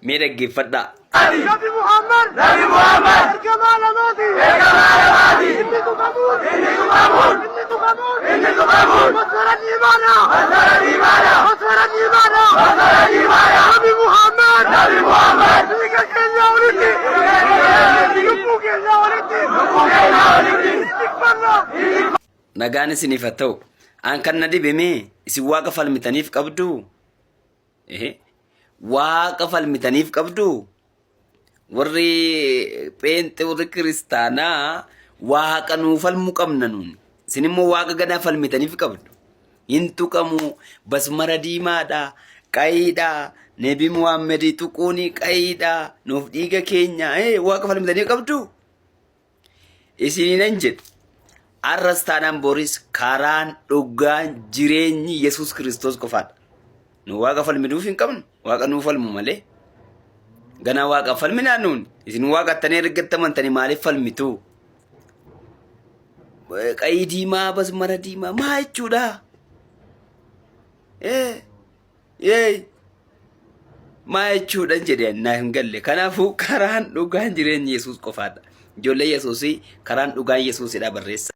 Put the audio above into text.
Mira que falta. نبي محمد كمال ماضي إني تقبل وصلت إيمانا نبي محمد لك كلا ولدي لبوك إلا ولدي استكبرنا Nagaan isiniif haa ta'u. An kan na dibeme isin waaqa falmitaniif qabdu. Waaqa falmitaniif qabdu. Warri pheenxe warri kiristaanaa waaqa nuu falmu qabna nuun. Isin immoo waaqa gadaa falmitaniif qabdu. Hin tuqamu basmara diimaadha, qayiidha, nebi Muhammedii tuquuni qayiidha, nuuf dhiiga keenya waaqa falmitaniif qabdu. Isiniin jedhu. Arras taanaan Boris karaan dhugaan jireenyi Yesuus Kiristoos qofaadha. Nu waaqa falmiduuf hin qabnu. Waaqa nuu falmu malee. Ganaa waaqa falminaa nuun. Isin waaqa attanii ergattamantanii maaliif falmitu? Qayii diimaa basmara diimaa maa jechuudha? Maa jechuudha jedhee naa hin galle. Kanaafuu karaan dhugaan jireenyi Yesuus qofaadha. Ijoollee Yesuusii karaan dhugaan Yesuusidha barreessa.